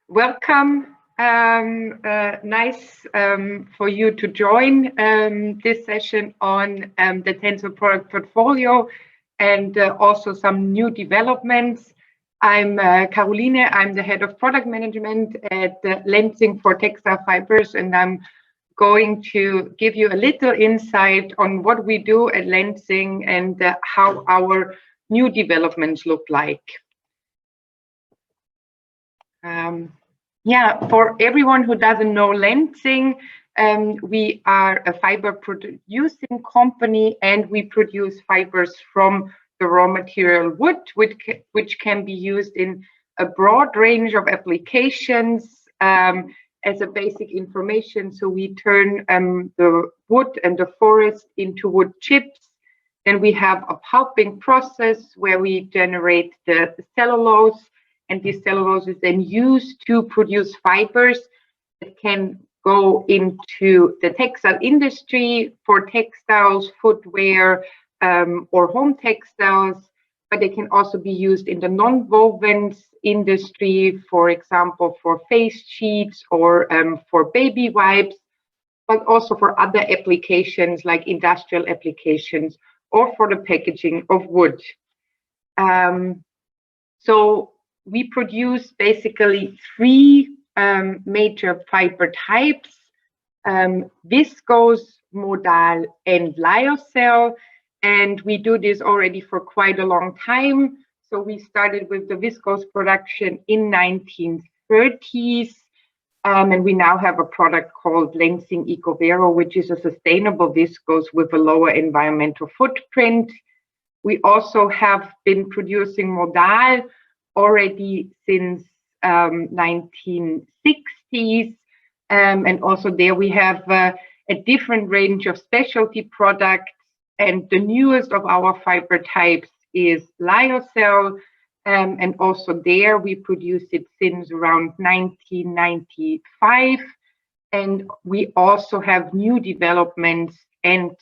Welcome. Nice for you to join this session on the TENCEL product portfolio and also some new developments. I'm Caroline. I'm the head of product management at Lenzing for textile fibers, and I'm going to give you a little insight on what we do at Lenzing and how our new developments look like. For everyone who doesn't know Lenzing, we are a fiber producing company, and we produce fibers from the raw material wood, which can be used in a broad range of applications. As a basic information, so we turn the wood and the forest into wood chips. Then we have a pulping process where we generate the cellulose, and this cellulose is then used to produce fibers that can go into the textile industry for textiles, footwear, or home textiles, but they can also be used in the non-wovens industry, for example, for face sheets or for baby wipes, but also for other applications like industrial applications or for the packaging of wood. So we produce basically three major fiber types: viscose, modal, and lyocell. And we do this already for quite a long time. So we started with the viscose production in 1930s. And we now have a product called Lenzing EcoVero, which is a sustainable viscose with a lower environmental footprint. We also have been producing modal already since 1960s. And also there we have a different range of specialty products. And the newest of our fiber types is lyocell. And also there we produce it since around 1995. And we also have new developments and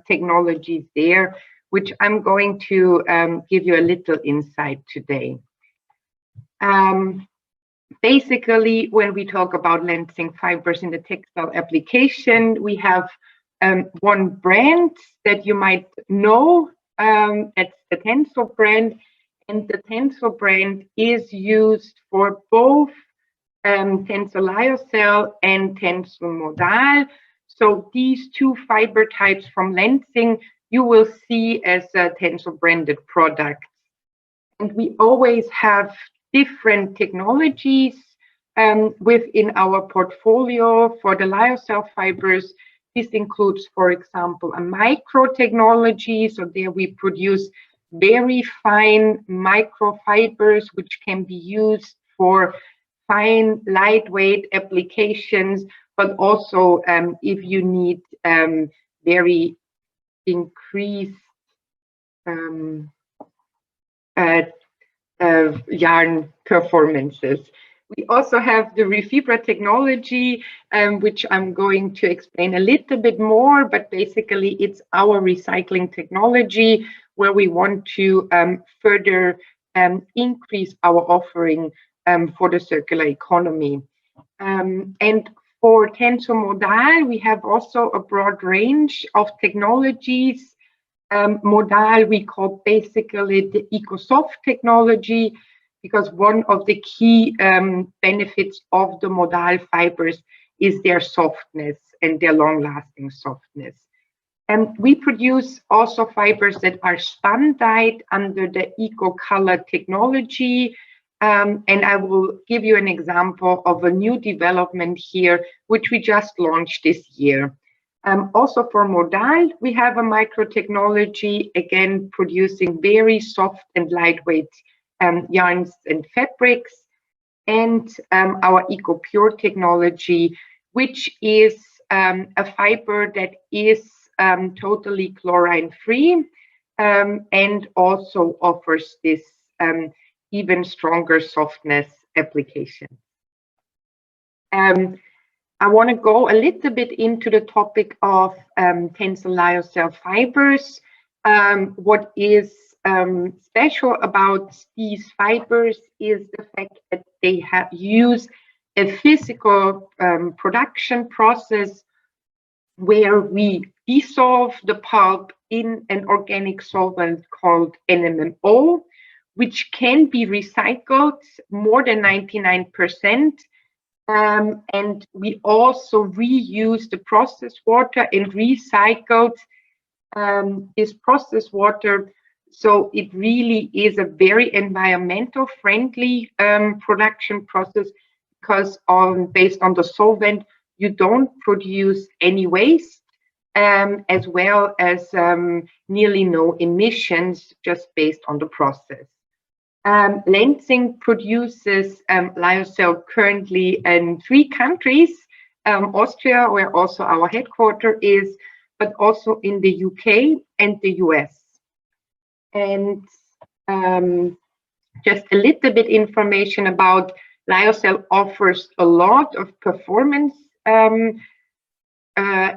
technologies there, which I'm going to give you a little insight today. Basically, when we talk about Lenzing fibers in the textile application, we have one brand that you might know. That's the TENCEL brand, and the TENCEL brand is used for both TENCEL lyocell and TENCEL modal. So these two fiber types from Lenzing you will see as TENCEL branded products. And we always have different technologies within our portfolio. For the lyocell fibers, this includes, for example, a micro technology. So there we produce very fine microfibers, which can be used for fine, lightweight applications, but also if you need very increased yarn performances. We also have the REFIBRA technology, which I'm going to explain a little bit more, but basically it's our recycling technology where we want to further increase our offering for the circular economy. And for TENCEL modal, we have also a broad range of technologies. Modal we call basically the EcoSoft technology, because one of the key benefits of the modal fibers is their softness and their long-lasting softness. And we produce also fibers that are spun-dyed under the EcoColor technology. And I will give you an example of a new development here, which we just launched this year. Also for modal, we have a micro technology, again, producing very soft and lightweight yarns and fabrics, and our EcoPure technology, which is a fiber that is totally chlorine-free and also offers this even stronger softness application. I want to go a little bit into the topic of TENCEL lyocell fibers. What is special about these fibers is the fact that they use a physical production process where we dissolve the pulp in an organic solvent called NMMO, which can be recycled more than 99%. And we also reuse the process water and recycled this process water. So it really is a very environmental friendly production process, because based on the solvent, you don't produce any waste, as well as nearly no emissions just based on the process. Lenzing produces lyocell currently in 3 countries, Austria, where also our headquarters is, but also in the UK and the US. And just a little bit information about lyocell offers a lot of performance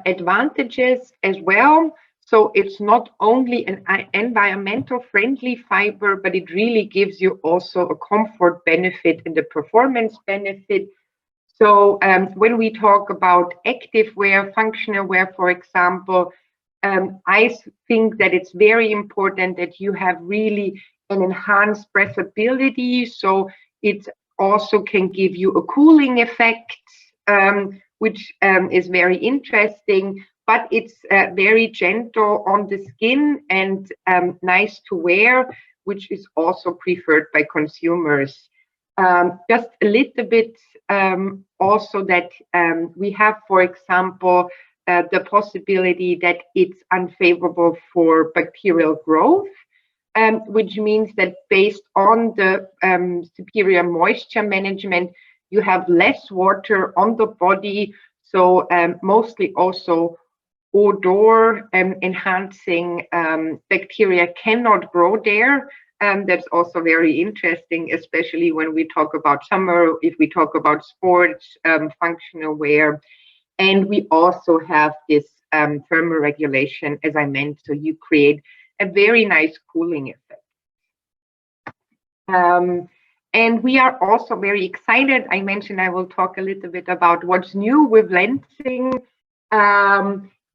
advantages as well. So it's not only an environmental friendly fiber, but it really gives you also a comfort benefit and a performance benefit. So when we talk about active wear, functional wear, for example, I think that it's very important that you have really an enhanced breathability. So it also can give you a cooling effect, which is very interesting, but it's very gentle on the skin and nice to wear, which is also preferred by consumers. Just a little bit also that we have, for example, the possibility that it's unfavorable for bacterial growth, which means that based on the superior moisture management, you have less water on the body. So mostly also odor enhancing bacteria cannot grow there. That's also very interesting, especially when we talk about summer, if we talk about sports, functional wear. And we also have this thermal regulation, as I mentioned, so you create a very nice cooling effect. And we are also very excited. I mentioned I will talk a little bit about what's new with Lenzing,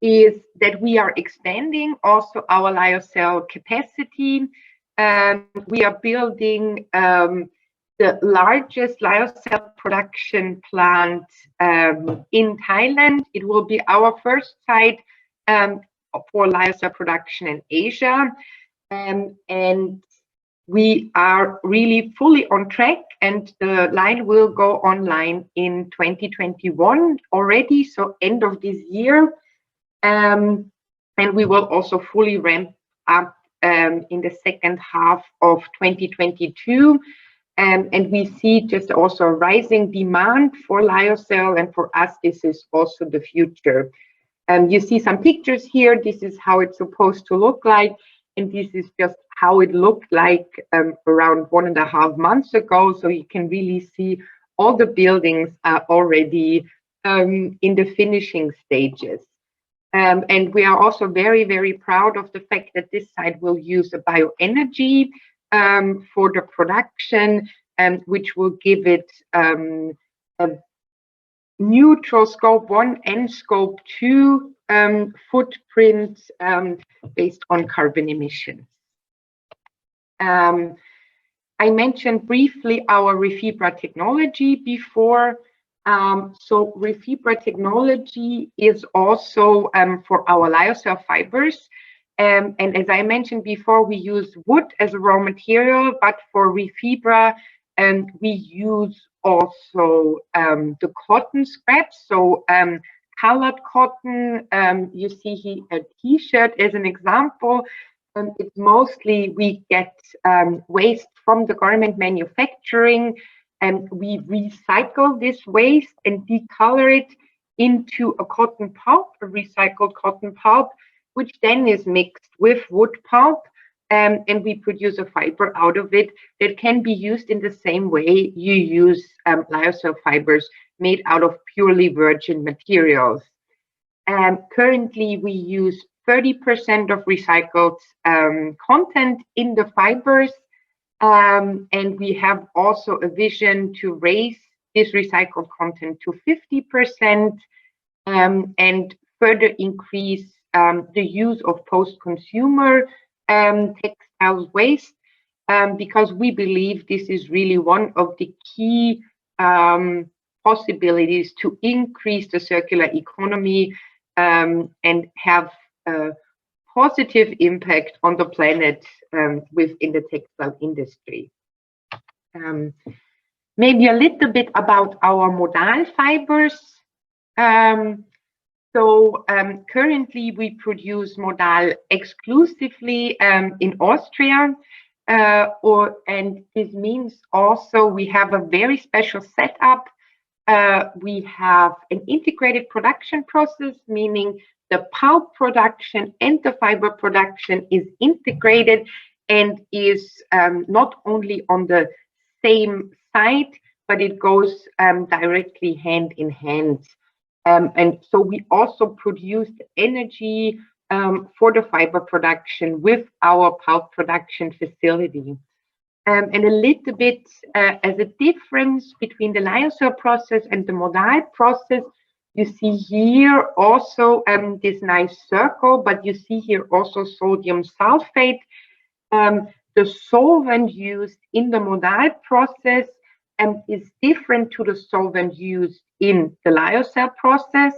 is that we are expanding also our lyocell capacity. We are building the largest lyocell production plant in Thailand. It will be our first site for lyocell production in Asia. And we are really fully on track, and the line will go online in 2021 already, so end of this year. And we will also fully ramp up in the second half of 2022. And we see just also a rising demand for lyocell, and for us, this is also the future. You see some pictures here. This is how it's supposed to look like, and this is just how it looked like around 1.5 months ago. So you can really see all the buildings are already in the finishing stages. And we are also very, very proud of the fact that this site will use a bioenergy for the production, which will give it a neutral scope 1 and scope 2 footprint based on carbon emissions. I mentioned briefly our REFIBRA technology before. So REFIBRA technology is also for our lyocell fibers. And as I mentioned before, we use wood as a raw material, but for REFIBRA, we use also the cotton scraps. So colored cotton, you see here a t-shirt as an example. It's mostly we get waste from the garment manufacturing, and we recycle this waste and decolor it into a cotton pulp, a recycled cotton pulp, which then is mixed with wood pulp, and we produce a fiber out of it that can be used in the same way you use lyocell fibers made out of purely virgin materials. Currently, we use 30% of recycled content in the fibers. And we have also a vision to raise this recycled content to 50% and further increase the use of post-consumer textiles waste, because we believe this is really one of the key possibilities to increase the circular economy and have a positive impact on the planet within the textile industry. Maybe a little bit about our Modal fibers. Currently we produce Modal exclusively in Austria, and this means also we have a very special setup. We have an integrated production process, meaning the pulp production and the fiber production is integrated and is not only on the same site, but it goes directly hand in hand. And so we also produce energy for the fiber production with our pulp production facility. And a little bit as a difference between the lyocell process and the Modal process, you see here also this nice circle, but you see here also sodium sulfate. The solvent used in the Modal process is different to the solvent used in the lyocell process.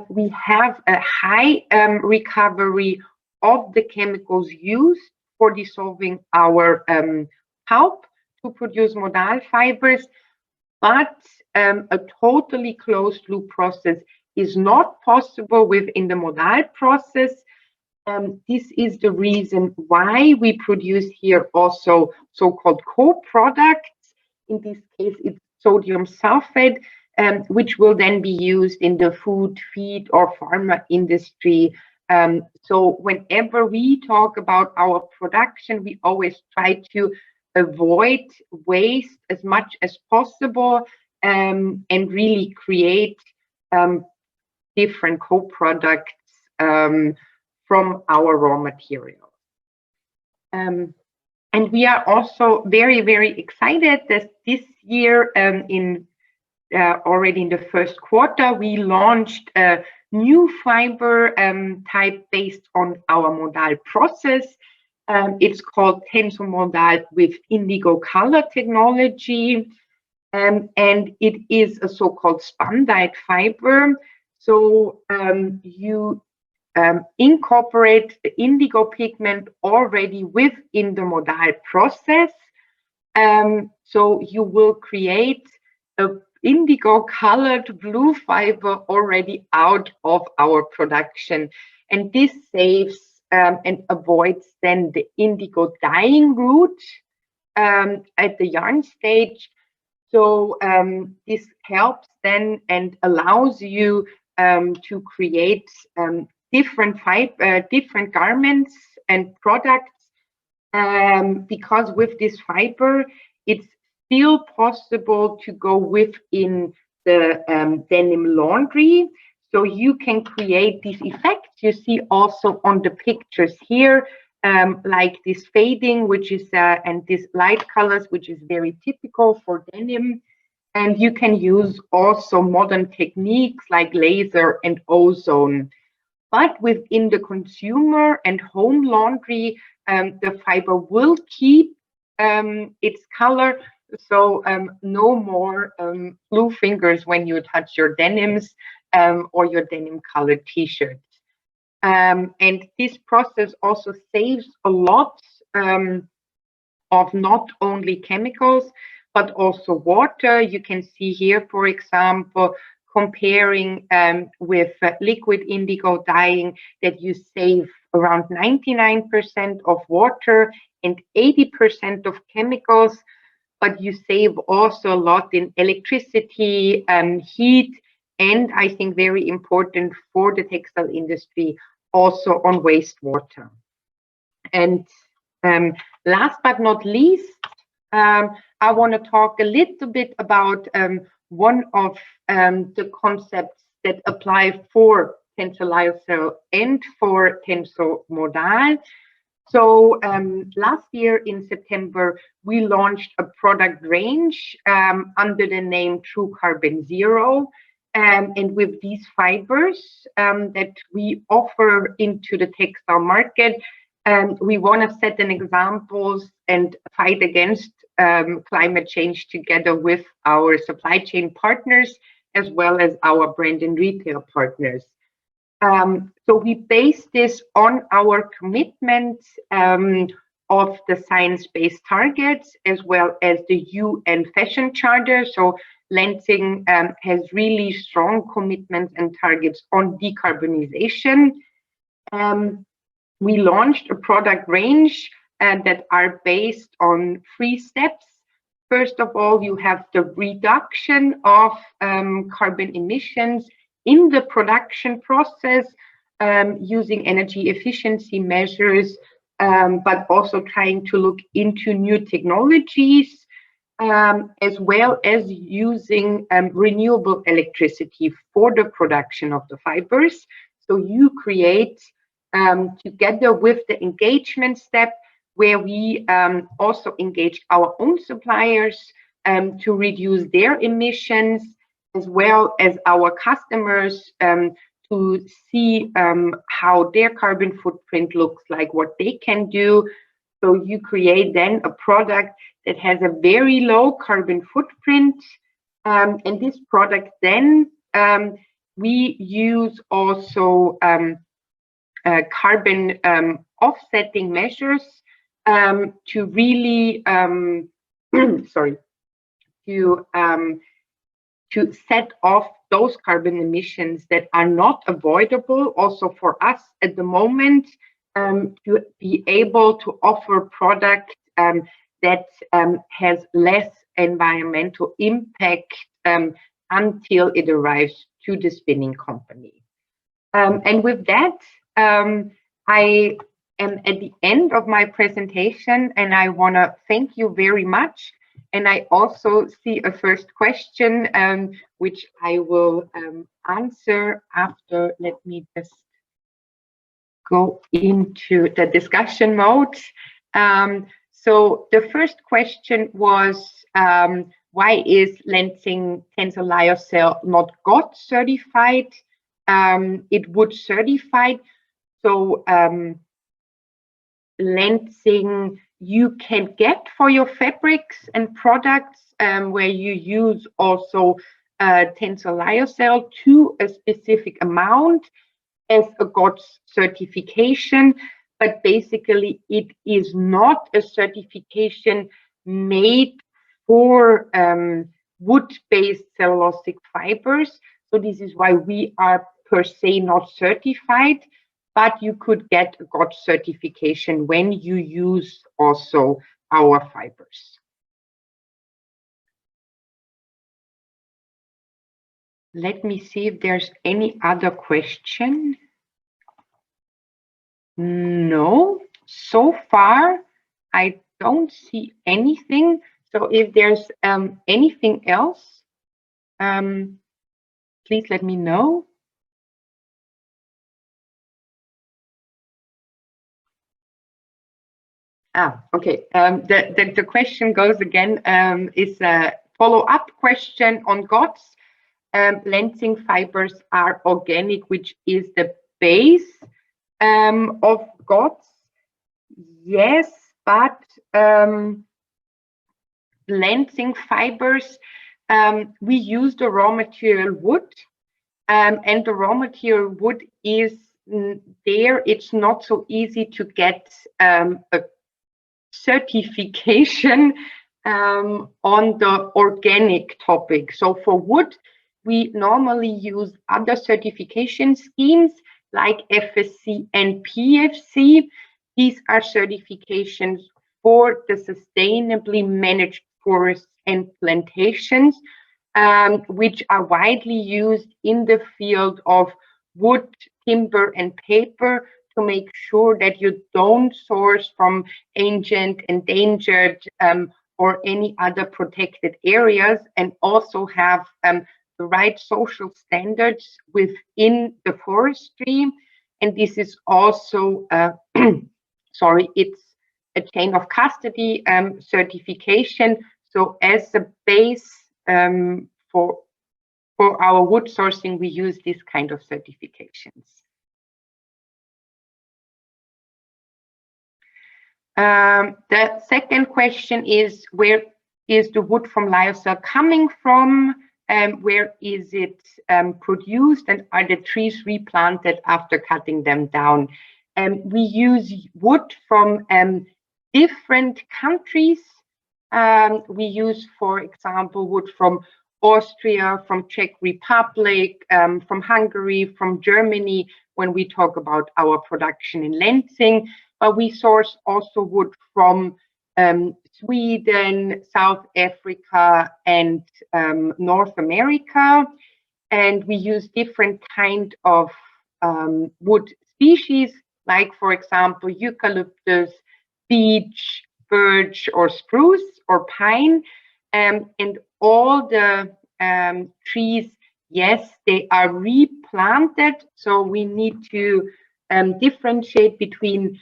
We have a high recovery of the chemicals used for dissolving our pulp to produce Modal fibers, but a totally closed loop process is not possible within the Modal process. This is the reason why we produce here also so-called co-products. In this case, it's sodium sulfate, which will then be used in the food, feed, or pharma industry. So whenever we talk about our production, we always try to avoid waste as much as possible and really create different co-products from our raw materials. And we are also very, very excited that this year, already in the first quarter, we launched a new fiber type based on our Modal process. It's called TENCEL Modal with indigo color technology, and it is a so-called spandite fiber. So you incorporate the indigo pigment already within the Modal process. So you will create a indigo colored blue fiber already out of our production. And this saves and avoids then the indigo dyeing route at the yarn stage. So this helps then and allows you to create different garments and products, because with this fiber, it's still possible to go within the denim laundry. So you can create these effects you see also on the pictures here, like this fading, which is, and this light colors, which is very typical for denim. And you can use also modern techniques like laser and ozone. But within the consumer and home laundry, the fiber will keep its color. So no more blue fingers when you touch your denims or your denim colored t-shirts. And this process also saves a lot of not only chemicals, but also water. You can see here, for example, comparing with liquid indigo dyeing, that you save around 99% of water and 80% of chemicals, but you save also a lot in electricity, heat, and I think very important for the textile industry, also on wastewater. And last but not least, I want to talk a little bit about one of the concepts that apply for TENCEL Lyocell and for TENCEL Modal. So last year in September, we launched a product range under the name True Carbon Zero. And with these fibers that we offer into the textile market, we want to set an example and fight against climate change together with our supply chain partners, as well as our brand and retail partners. So we base this on our commitment of the science-based targets, as well as the UN Fashion Charter. So Lenzing has really strong commitments and targets on decarbonization. We launched a product range that are based on 3 steps. First of all, you have the reduction of carbon emissions in the production process using energy efficiency measures, but also trying to look into new technologies, as well as using renewable electricity for the production of the fibers. So you create, together with the engagement step, where we also engage our own suppliers to reduce their emissions, as well as our customers to see how their carbon footprint looks like, what they can do. So you create then a product that has a very low carbon footprint. And this product then, we use also carbon offsetting measures to really, to set off those carbon emissions that are not avoidable also for us at the moment, to be able to offer product that has less environmental impact until it arrives to the spinning company. And with that, I am at the end of my presentation, and I want to thank you very much. And I also see a first question, which I will answer after. Let me just go into the discussion mode. So the first question was, why is Lenzing TENCEL Lyocell not GOT certified? It would certify. So Lenzing, you can get for your fabrics and products where you use also TENCEL Lyocell to a specific amount as a GOT certification, but basically it is not a certification made for wood-based cellulosic fibers. So this is why we are per se not certified, but you could get a GOT certification when you use also our fibers. Let me see if there's any other question. No, so far I don't see anything. So if there's anything else, please let me know. Okay. The question goes again, is a follow-up question on GOTS. Lenzing fibers are organic, which is the base of GOTS. Yes, but Lenzing fibers, we use the raw material wood, and the raw material wood is there. It's not so easy to get a certification on the organic topic. So for wood, we normally use other certification schemes like FSC and PFC. These are certifications for the sustainably managed forests and plantations, which are widely used in the field of wood, timber, and paper, to make sure that you don't source from ancient, endangered, or any other protected areas, and also have the right social standards within the forestry. And this is also, sorry, it's a chain of custody certification. So as a base for our wood sourcing, we use this kind of certifications. The second question is, where is the wood from lyocell coming from? Where is it produced, and are the trees replanted after cutting them down? We use wood from different countries. We use, for example, wood from Austria, from Czech Republic, from Hungary, from Germany, when we talk about our production in Lenzing. But we source also wood from Sweden, South Africa, and North America. And we use different kind of wood species, like, for example, eucalyptus, beech, birch, or spruce, or pine. And all the trees, yes, they are replanted. So we need to differentiate between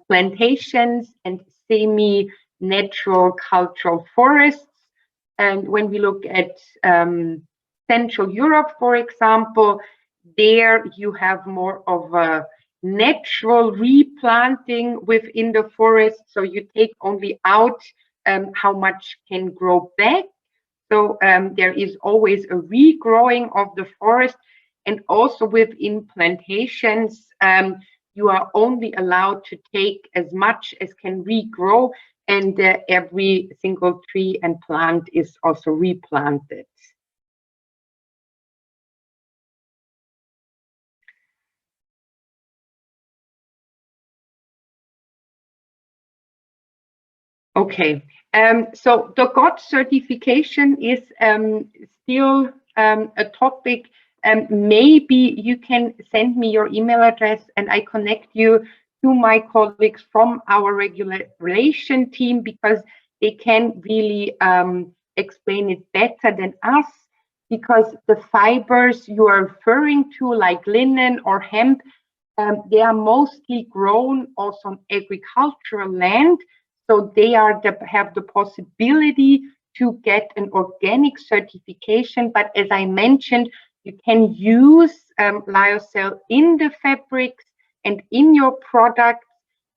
plantations and semi-natural cultural forests. And when we look at Central Europe, for example, there you have more of a natural replanting within the forest. So you take only out how much can grow back. So there is always a regrowing of the forest. And also within plantations, you are only allowed to take as much as can regrow, and every single tree and plant is also replanted. Okay, so the GOT certification is still a topic. Maybe you can send me your email address and I connect you to my colleagues from our regulation team, because they can really explain it better than us, because the fibers you are referring to, like linen or hemp, they are mostly grown also on agricultural land. So they have the possibility to get an organic certification. But as I mentioned, you can use lyocell in the fabrics and in your products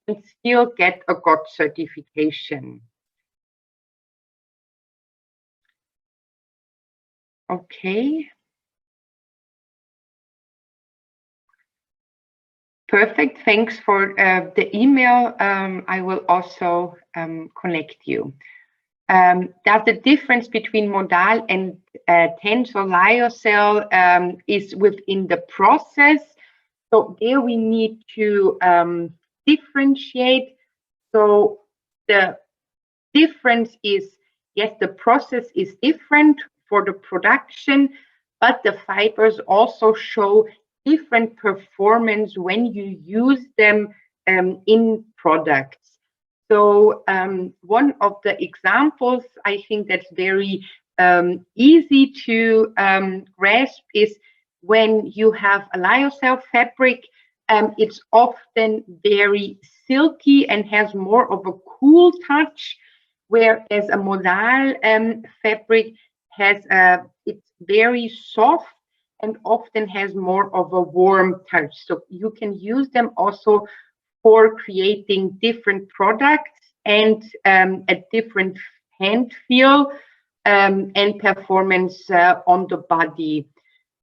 and still get a GOT certification. Okay. Perfect. Thanks for the email. I will also connect you. That the difference between Modal and TENCEL lyocell is within the process. So there we need to differentiate. So the difference is, yes, the process is different for the production, but the fibers also show different performance when you use them in products. So one of the examples I think that's very easy to grasp is when you have a lyocell fabric, it's often very silky and has more of a cool touch, whereas a Modal fabric has it's very soft and often has more of a warm touch. So you can use them also for creating different products and a different hand feel and performance on the body.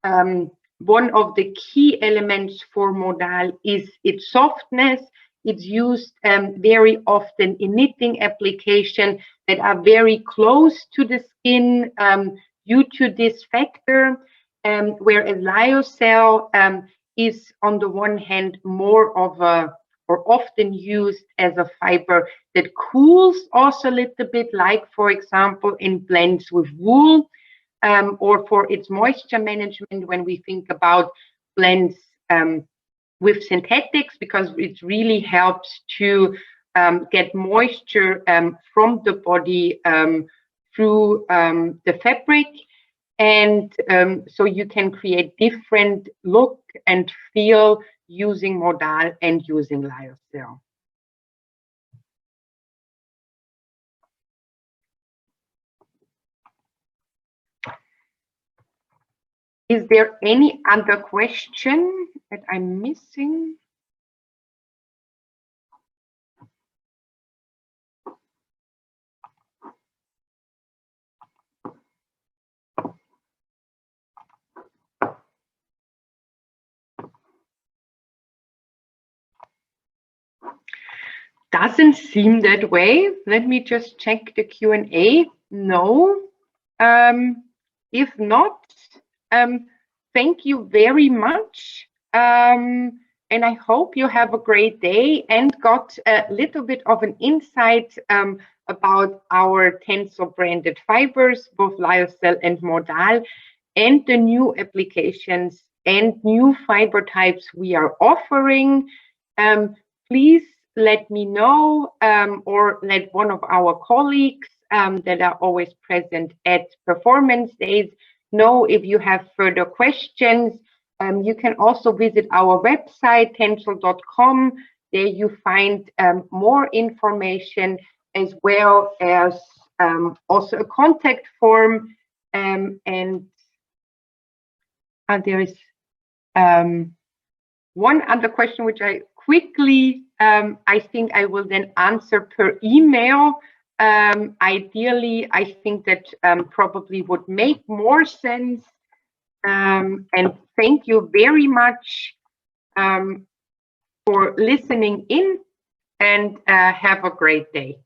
One of the key elements for Modal is its softness. It's used very often in knitting applications that are very close to the skin due to this factor. Whereas lyocell is on the one hand more of a, or often used as a fiber that cools also a little bit, like for example in blends with wool, or for its moisture management when we think about blends with synthetics, because it really helps to get moisture from the body through the fabric. And so you can create different look and feel using Modal and using lyocell. Is there any other question that I'm missing? Doesn't seem that way. Let me just check the Q&A. No. If not, thank you very much. And I hope you have a great day and got a little bit of an insight about our TENCEL branded fibers, both lyocell and Modal, and the new applications and new fiber types we are offering. Please let me know or let one of our colleagues that are always present at performance days know if you have further questions. You can also visit our website, tencel.com. There you find more information as well as also a contact form. And there is one other question which I quickly, I think I will then answer per email. Ideally, I think that probably would make more sense. And thank you very much for listening in, and have a great day.